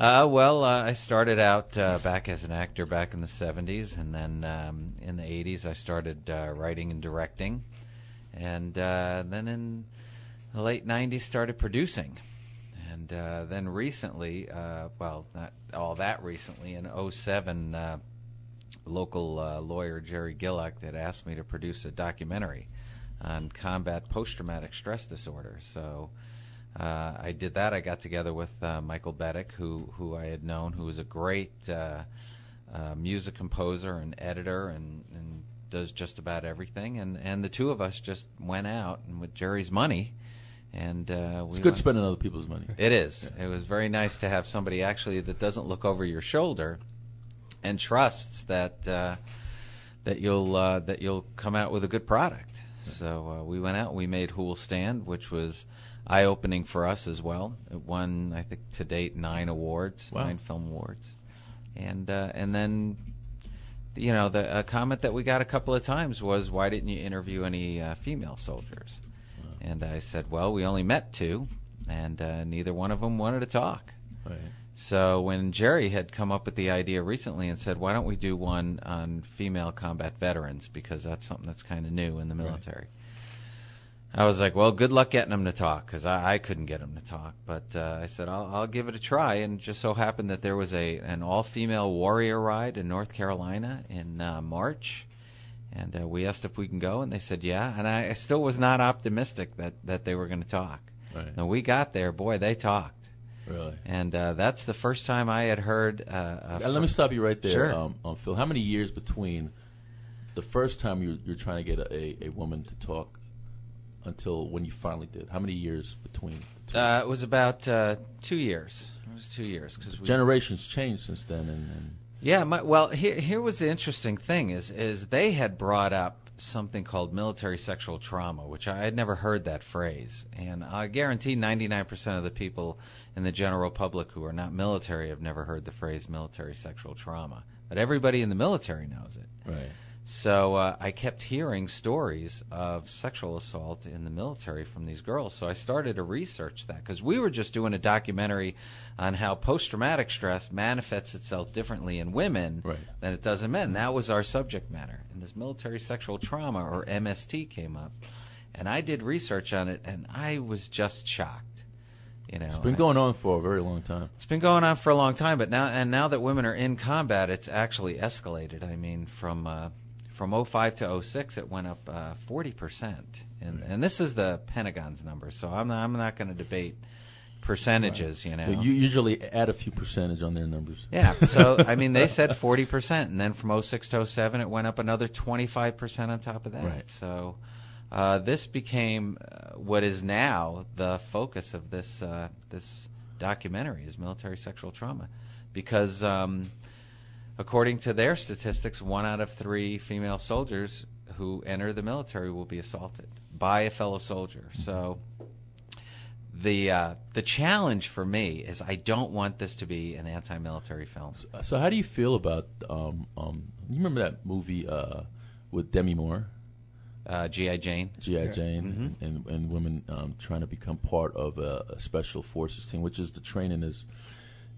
I started out back as an actor back in the 70s, and then in the 80s I started writing and directing, and then in the late 90s started producing. And then recently, not all that recently, in 2007, local lawyer Jerry Gillock had asked me to produce a documentary on combat post-traumatic stress disorder. So I did that. I got together with Michael Beddick, who I had known, who was a great music composer and editor and does just about everything. And the two of us just went out, and with Jerry's money, and it's good spending other people's money. It is. Yeah. It was very nice to have somebody actually that doesn't look over your shoulder and trusts that you'll come out with a good product. So we went out and we made Who Will Stand, which was eye-opening for us as well. It won, I think, to date 9 awards, wow. 9 film awards. And then, the comment that we got a couple of times was, why didn't you interview any female soldiers? Wow. And I said, well, we only met 2, and neither one of them wanted to talk. Right. So when Jerry had come up with the idea recently and said, why don't we do one on female combat veterans, because that's something that's kind of new in the military. Right. I was like, well, good luck getting them to talk, because I couldn't get them to talk. But I said, I'll give it a try. And just so happened that there was an all-female warrior ride in North Carolina in March. And we asked if we can go, and they said, yeah. And I still was not optimistic that they were going to talk. Right. And we got there, boy, they talked. Really? And that's the first time I had heard... let me stop you right there, sure. Phil. How many years between the first time you're trying to get a woman to talk until when you finally did? How many years between? It was about 2 years. It was 2 years. Cause generations changed since then. And yeah, here was the interesting thing is they had brought up something called military sexual trauma, which I had never heard that phrase. And I guarantee 99% of the people in the general public who are not military have never heard the phrase military sexual trauma. But everybody in the military knows it. Right. So I kept hearing stories of sexual assault in the military from these girls. So I started to research that, because we were just doing a documentary on how post-traumatic stress manifests itself differently in women than it does in men. That was our subject matter. And this military sexual trauma, or MST, came up. And I did research on it, and I was just shocked. It's been going on for a very long time. It's been going on for a long time, but now that women are in combat, it's actually escalated. I mean, from 05 to 06, it went up 40%, and this is the Pentagon's number. So I'm not going to debate percentages. Right. You usually add a few percentage on their numbers. Yeah. So I mean, they said 40%, and then from 06 to 07, it went up another 25% on top of that. Right. So this became what is now the focus of this documentary, is military sexual trauma, because. According to their statistics, 1 out of 3 female soldiers who enter the military will be assaulted by a fellow soldier. So the challenge for me is I don't want this to be an anti-military film. So how do you feel about you remember that movie with Demi Moore? G.I. Jane. G.I. Jane, and women trying to become part of a special forces team, which is the training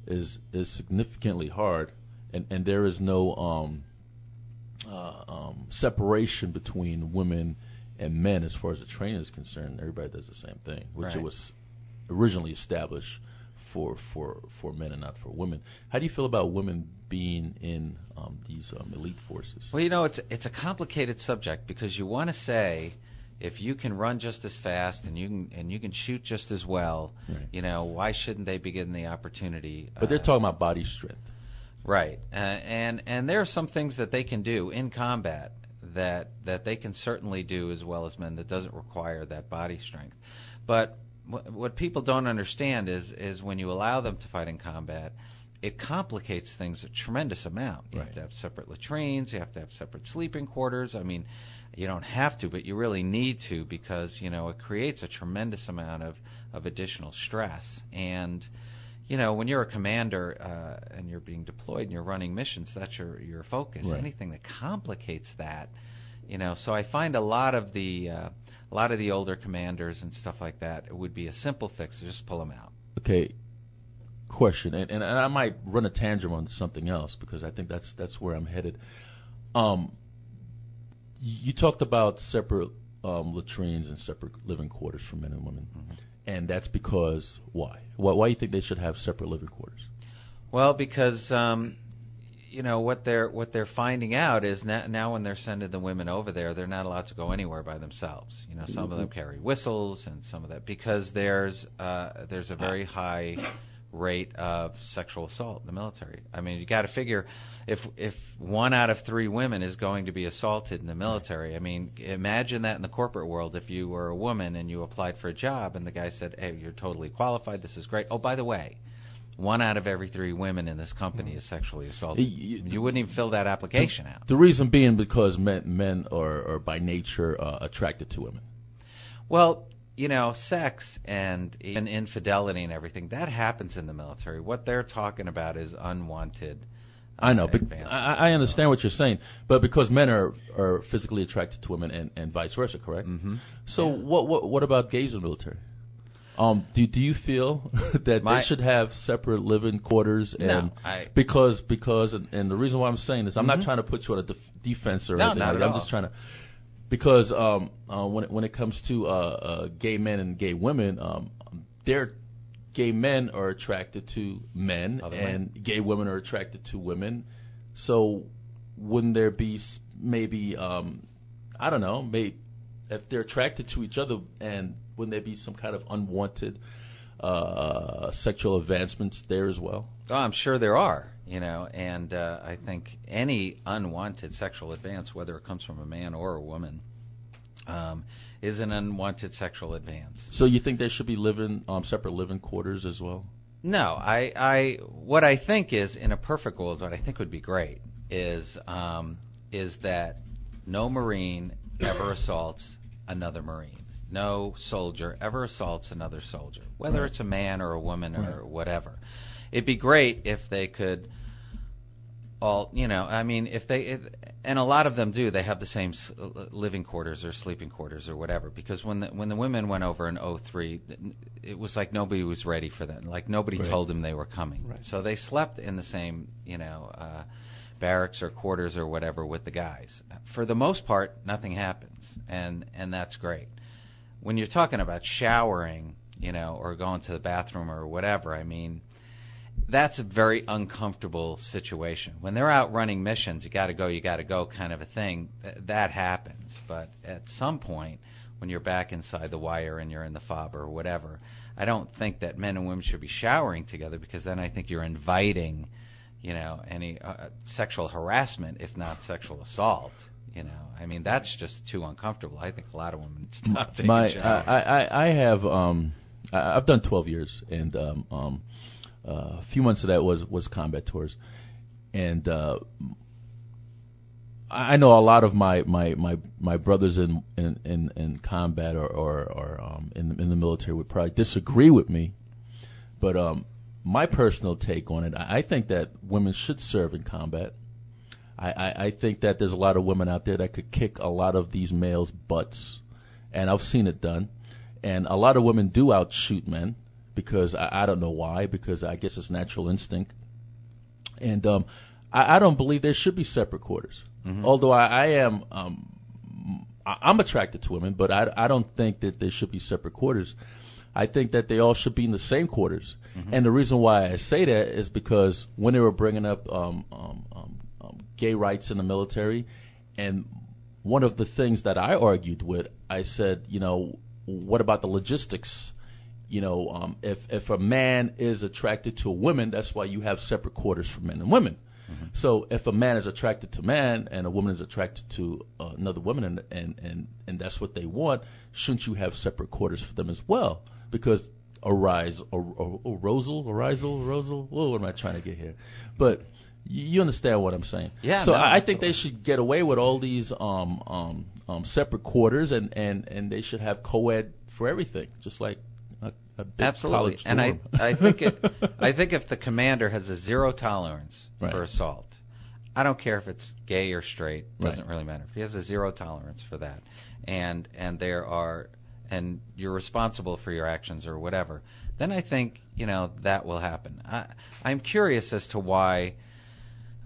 is significantly hard, and there is no separation between women and men as far as the training is concerned. Everybody does the same thing, which it was originally established for men and not for women. How do you feel about women being in these elite forces? Well, it's a complicated subject because you want to say if you can run just as fast and you can shoot just as well, why shouldn't they be given the opportunity? But they're talking about body strength, right? And there are some things that they can do in combat that they can certainly do as well as men that doesn't require that body strength. But what people don't understand is when you allow them to fight in combat, it complicates things a tremendous amount. You have to have separate latrines. You have to have separate sleeping quarters. I mean, you don't have to, but you really need to because, it creates a tremendous amount of additional stress. And, when you're a commander and you're being deployed and you're running missions, that's your focus. Right. Anything that complicates that, so I find a lot of the older commanders and stuff like that, it would be a simple fix to just pull them out. Okay. Question, and I might run a tangent on something else because I think that's where I'm headed. You talked about separate latrines and separate living quarters for men and women, and that's because why? Why do you think they should have separate living quarters? Well, because what they're finding out is now when they're sending the women over there, they're not allowed to go anywhere by themselves. Some of them carry whistles and some of that because there's a very high rate of sexual assault in the military. I mean, you got to figure if 1 out of 3 women is going to be assaulted in the military. I mean, imagine that in the corporate world. If you were a woman and you applied for a job and the guy said, "Hey, you're totally qualified. This is great. Oh, by the way, 1 out of every 3 women in this company is sexually assaulted." You wouldn't even fill that application out. The reason being because men are by nature attracted to women. Well, sex and even infidelity and everything, that happens in the military. What they're talking about is unwanted I know, but I understand what you're saying. But because men are physically attracted to women and vice versa, correct? Mm-hmm. So what about gays in the military? Do you feel that they should have separate living quarters? And no, because and the reason why I'm saying this, I'm not trying to put you on a defense or anything. Not at all. I'm just trying to. Because when it comes to gay men and gay women, gay men are attracted to men, gay women are attracted to women. So wouldn't there be maybe I don't know, maybe if they're attracted to each other, and wouldn't there be some kind of unwanted sexual advancements there as well? Oh, I'm sure there are. And I think any unwanted sexual advance, whether it comes from a man or a woman, is an unwanted sexual advance. So you think there should be separate living quarters as well? No, what I think is, in a perfect world, what I think would be great is that no Marine ever assaults another Marine. No soldier ever assaults another soldier, whether it's a man or a woman or whatever. It'd be great if they could all, I mean, and a lot of them do, they have the same living quarters or sleeping quarters or whatever, because when the women went over in 2003, it was like nobody was ready for them. Like nobody told them they were coming. Right. So they slept in the same, barracks or quarters or whatever with the guys. For the most part, nothing happens, and that's great. When you're talking about showering, or going to the bathroom or whatever, I mean, that's a very uncomfortable situation. When they're out running missions, you got to go kind of a thing, that happens. But at some point, when you're back inside the wire and you're in the fob or whatever, I don't think that men and women should be showering together, because then I think you're inviting, any sexual harassment, if not sexual assault. I mean, that's just too uncomfortable. I think a lot of women stop taking showers. I have I've done 12 years, and a few months of that was combat tours, and I know a lot of my brothers in combat or in the military would probably disagree with me, but my personal take on it, I think that women should serve in combat. I think that there's a lot of women out there that could kick a lot of these males' butts, and I've seen it done. And a lot of women do outshoot men because I don't know why, because I guess it's natural instinct. And I don't believe there should be separate quarters. Mm-hmm. Although I'm attracted to women, but I don't think that there should be separate quarters. I think that they all should be in the same quarters. Mm-hmm. And the reason why I say that is because when they were bringing up gay rights in the military, and one of the things that I argued with, I said, what about the logistics? If a man is attracted to a woman, that's why you have separate quarters for men and women. Mm-hmm. So if a man is attracted to man and a woman is attracted to another woman and that's what they want, shouldn't you have separate quarters for them as well? Because what am I trying to get here? But you understand what I'm saying. Yeah. So no, I think they should get away with all these separate quarters, and they should have co-ed for everything, just like a big absolutely. College dorm. And I think if the commander has a zero tolerance for assault, I don't care if it's gay or straight, doesn't really matter. If he has a zero tolerance for that, and you're responsible for your actions or whatever, then I think that will happen. I'm curious as to why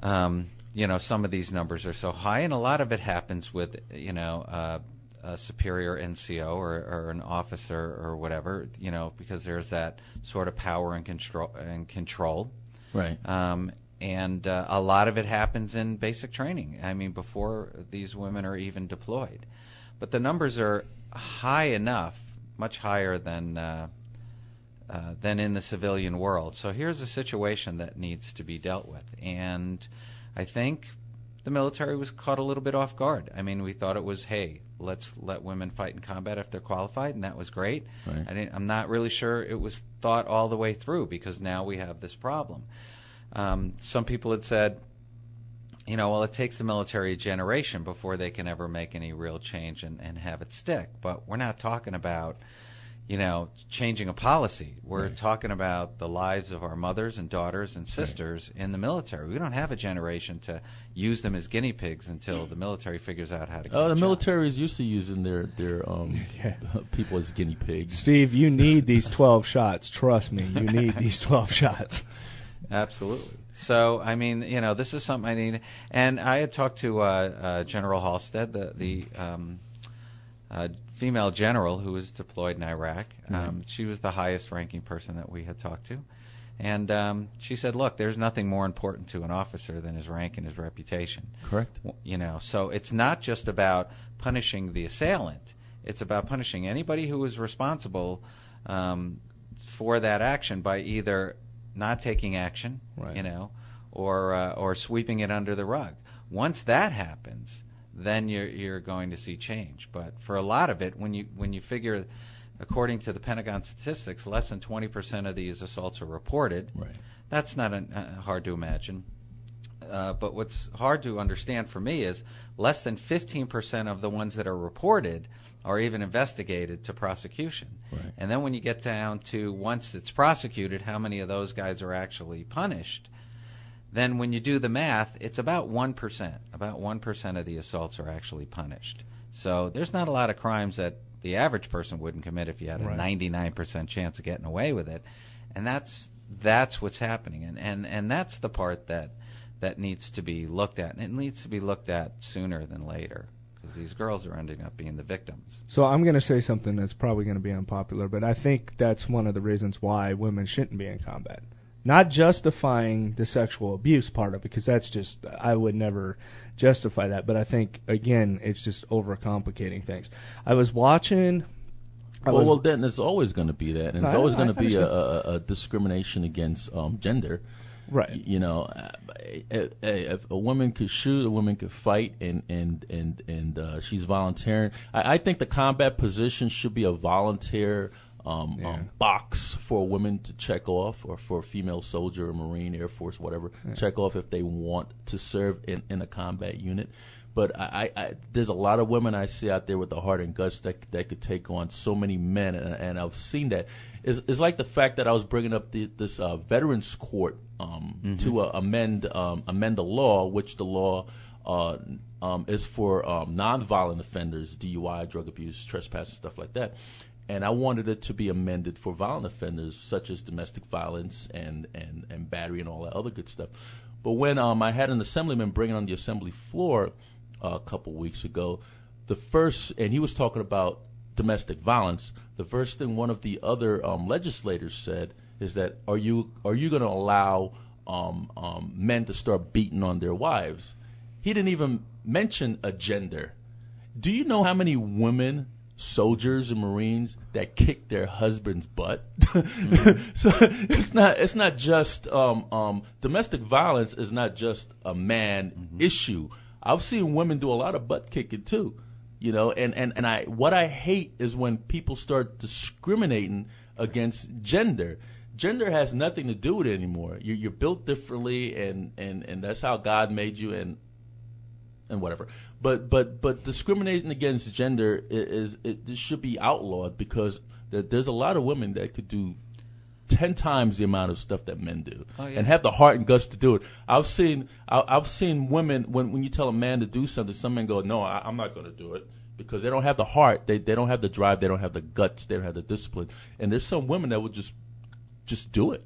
some of these numbers are so high, and a lot of it happens with a superior NCO or an officer or whatever, because there's that sort of power and control. Right. And a lot of it happens in basic training. I mean, before these women are even deployed. But the numbers are high enough, much higher than in the civilian world. So here's a situation that needs to be dealt with. And I think the military was caught a little bit off guard. I mean, we thought it was, hey, let's let women fight in combat if they're qualified, and that was great. Right. I'm not really sure it was thought all the way through, because now we have this problem. Some people had said, well, it takes the military a generation before they can ever make any real change and have it stick. But we're not talking about, changing a policy. We're talking about the lives of our mothers and daughters and sisters in the military. We don't have a generation to use them as guinea pigs until the military figures out how to get the military is used to using their people as guinea pigs. Steve, you need these 12 shots. Trust me, you need these 12 shots. Absolutely. So, I mean, this is something I need. And I had talked to General Halstead, the female general who was deployed in Iraq. She was the highest ranking person that we had talked to. And she said, look, there's nothing more important to an officer than his rank and his reputation. Correct. So it's not just about punishing the assailant. It's about punishing anybody who was responsible for that action by either not taking action, or sweeping it under the rug. Once that happens, then you're going to see change. But for a lot of it, when you figure, according to the Pentagon statistics, less than 20% of these assaults are reported. Right. That's not hard to imagine. But what's hard to understand for me is less than 15% of the ones that are reported are even investigated to prosecution. Right. And then when you get down to once it's prosecuted, how many of those guys are actually punished, then when you do the math, it's about 1%. About 1% of the assaults are actually punished. So there's not a lot of crimes that the average person wouldn't commit if you had a 99% chance of getting away with it. And that's what's happening. And that's the part that needs to be looked at. And it needs to be looked at sooner than later, because these girls are ending up being the victims. So I'm going to say something that's probably going to be unpopular, but I think that's one of the reasons why women shouldn't be in combat. Not justifying the sexual abuse part of it, because that's just, I would never justify that. But I think, again, it's just overcomplicating things. I was watching... Well, then there's always going to be that, and there's always going to be a discrimination against gender. Right. If a woman could shoot, a woman could fight, and she's volunteering. I think the combat position should be a volunteer box for women to check off, or for a female soldier or Marine, Air Force, whatever, check off if they want to serve in a combat unit. But I there's a lot of women I see out there with the heart and guts that could take on so many men, and I've seen that. It's like the fact that I was bringing up this Veterans Court to amend the law, which the law is for nonviolent offenders, DUI, drug abuse, trespass, and stuff like that. And I wanted it to be amended for violent offenders, such as domestic violence and battery and all that other good stuff. But when I had an assemblyman bring it on the assembly floor a couple weeks ago, and he was talking about domestic violence, the first thing one of the other legislators said is that, are you going to allow men to start beating on their wives? He didn't even mention a gender. Do you know how many women, soldiers and Marines, that kick their husband's butt? So it's not just domestic violence is not just a man issue. I've seen women do a lot of butt kicking too, and what I hate is when people start discriminating against gender. Gender has nothing to do with it anymore. You're built differently, and that's how God made you, and whatever. But discriminating against gender it should be outlawed, because there's a lot of women that could do 10 times the amount of stuff that men do, and have the heart and guts to do it. I've seen women, when you tell a man to do something, some men go, no, I'm not going to do it, because they don't have the heart, they don't have the drive, they don't have the guts, they don't have the discipline. And there's some women that will just do it.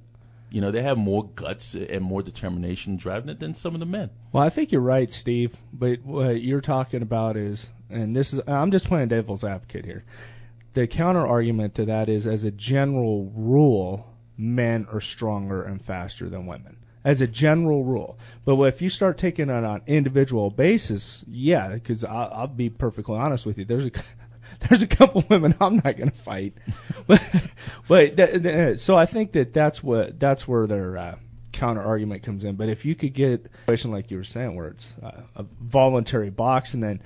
They have more guts and more determination driving it than some of the men. Well, I think you're right, Steve. But what you're talking about is, I'm just playing devil's advocate here. The counter argument to that is, as a general rule, men are stronger and faster than women. As a general rule. But if you start taking it on an individual basis, yeah, because I'll be perfectly honest with you. There's a couple women I'm not going to fight, so I think that's where their counter argument comes in. But if you could get a situation like you were saying, where it's a voluntary box, and then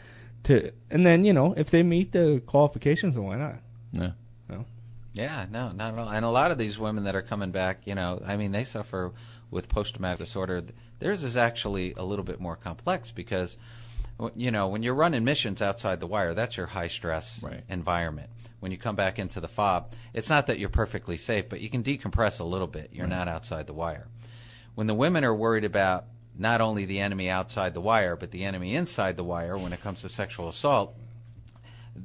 if they meet the qualifications, then why not? Yeah. No. Yeah, no, not at all. And a lot of these women that are coming back, they suffer with post-traumatic disorder. Theirs is actually a little bit more complex, because when you're running missions outside the wire, that's your high-stress environment. When you come back into the FOB, it's not that you're perfectly safe, but you can decompress a little bit. You're not outside the wire. When the women are worried about not only the enemy outside the wire, but the enemy inside the wire when it comes to sexual assault,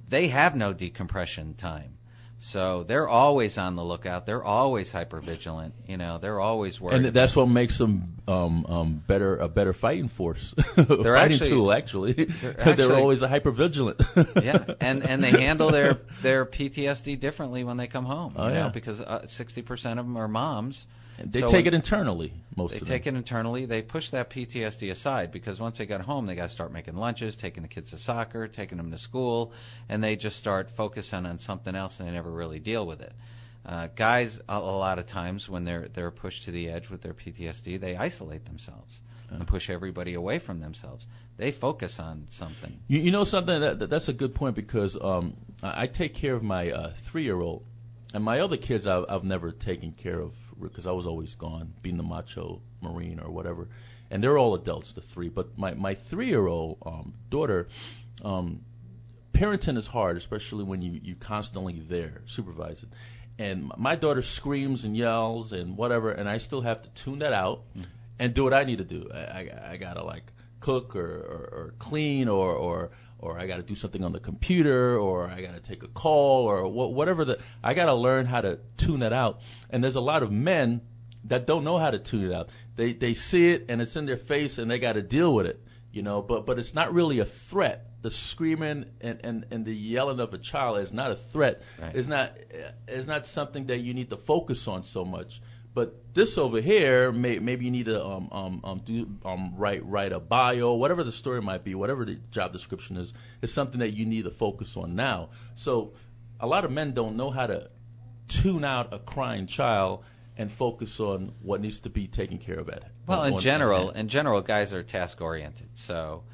they have no decompression time. So they're always on the lookout. They're always hypervigilant. They're always worried. And that's what makes them a better fighting force, fighting tool. Actually, they're always a hypervigilant. Yeah, and they handle their PTSD differently when they come home. Because 60% of them are moms. They take it internally. They take it internally. They push that PTSD aside, because once they got home, they got to start making lunches, taking the kids to soccer, taking them to school, and they just start focusing on something else, and they never really deal with it. Guys, a lot of times when they're pushed to the edge with their PTSD, they isolate themselves and push everybody away from themselves. They focus on something. You know something? That's a good point, because I take care of my 3-year-old, and my other kids I've never taken care of, because I was always gone, being the macho Marine or whatever. And they're all adults, the 3. But my 3-year-old daughter, parenting is hard, especially when you're constantly there supervising. And my daughter screams and yells and whatever, and I still have to tune that out and do what I need to do. I got to, cook or clean or I got to do something on the computer, or I got to take a call, or whatever. I got to learn how to tune it out. And there's a lot of men that don't know how to tune it out. They see it and it's in their face, and they got to deal with it, But it's not really a threat. The screaming and the yelling of a child is not a threat. Right. It's not something that you need to focus on so much. But this over here, maybe you need to write a bio, whatever the story might be, whatever the job description is something that you need to focus on now. So a lot of men don't know how to tune out a crying child and focus on what needs to be taken care of. Well, in general, guys are task oriented. So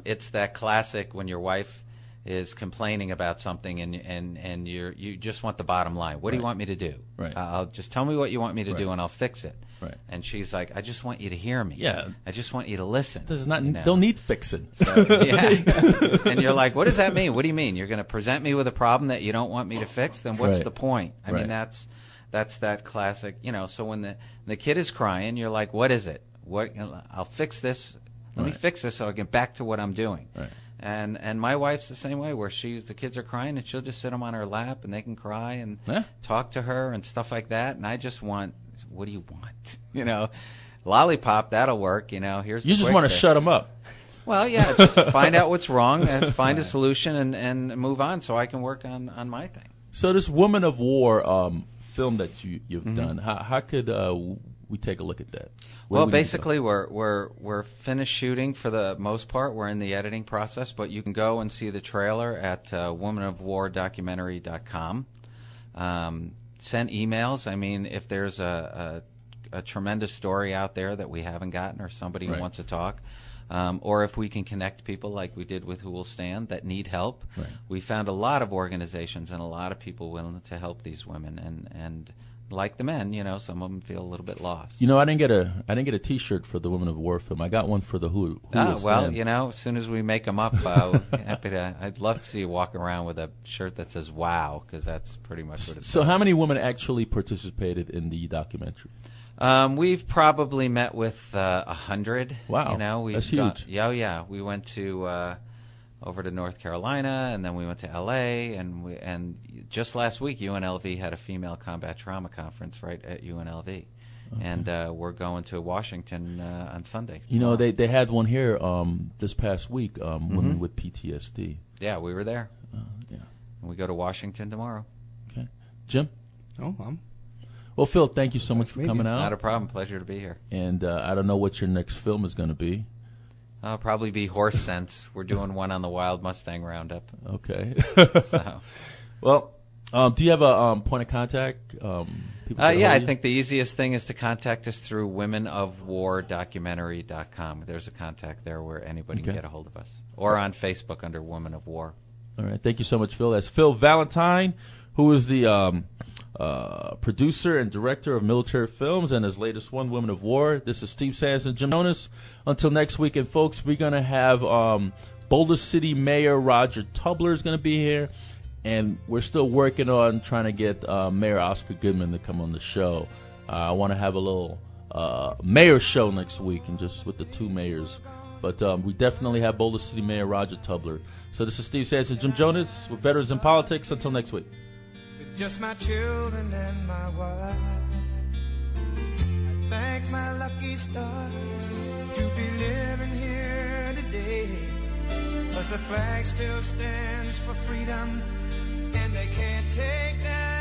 it's that classic when your wife is complaining about something, and you just want the bottom line. What do you want me to do? Right. I'll just tell me what you want me to do, and I'll fix it. Right. And she's like, I just want you to hear me. Yeah. I just want you to listen. Don't need fixing. So, yeah. And you're like, what does that mean? What do you mean? You're going to present me with a problem that you don't want me to fix? Then what's the point? I mean, that's that classic, So when the kid is crying, you're like, what is it? I'll fix this. Let me fix this so I get back to what I'm doing. Right. And my wife's the same way, where the kids are crying and she'll just sit them on her lap and they can cry and talk to her and stuff like that. And I just want, what do you want? Lollipop, that'll work. Here's you just want to shut them up. Well, yeah, just find out what's wrong and find a solution and move on so I can work on my thing. So this Woman of War film that you've done, how could we take a look at that? Well, basically, we're finished shooting for the most part. We're in the editing process, but you can go and see the trailer at womanofwardocumentary.com. Send emails. I mean, if there's a tremendous story out there that we haven't gotten, or somebody who wants to talk, or if we can connect people like we did with Who Will Stand that need help. Right. We found a lot of organizations and a lot of people willing to help these women, and like the men, some of them feel a little bit lost. I didn't get a T-shirt for the Women of War film. I got one for the Who Will Stand. As soon as we make them up, I'd love to see you walk around with a shirt that says "Wow," because that's pretty much what it says. So, how many women actually participated in the documentary? We've probably met with 100. Wow, that's huge. Yeah. We went to over to North Carolina, and then we went to L.A., and just last week UNLV had a female combat trauma conference right at UNLV. Okay. And we're going to Washington on Sunday. They had one here this past week, women with PTSD. Yeah, we were there. Yeah. And we go to Washington tomorrow. Okay. Jim? Oh, Well, Phil, thank you so much for coming out. Not a problem. Pleasure to be here. And I don't know what your next film is going to be. I'll probably be Horse Sense. We're doing one on the Wild Mustang Roundup. Okay. So. Well, do you have a point of contact? I think the easiest thing is to contact us through womenofwardocumentary.com. There's a contact there where anybody can get a hold of us. Or on Facebook under Women of War. All right. Thank you so much, Phil. That's Phil Valentine, who is the producer and director of military films, and his latest one, Women of War. This is Steve Sands, Jim Jonas. Until next week, and folks, we're going to have Boulder City Mayor Roger Tubler is going to be here, and we're still working on trying to get Mayor Oscar Goodman to come on the show. I want to have a little mayor show next week, and just with the two mayors. But we definitely have Boulder City Mayor Roger Tubler. So this is Steve Sands and Jim Jonas with Veterans in Politics. Until next week. With just my children and my wife, I thank my lucky stars to be living here today. 'Cause the flag still stands for freedom, and they can't take that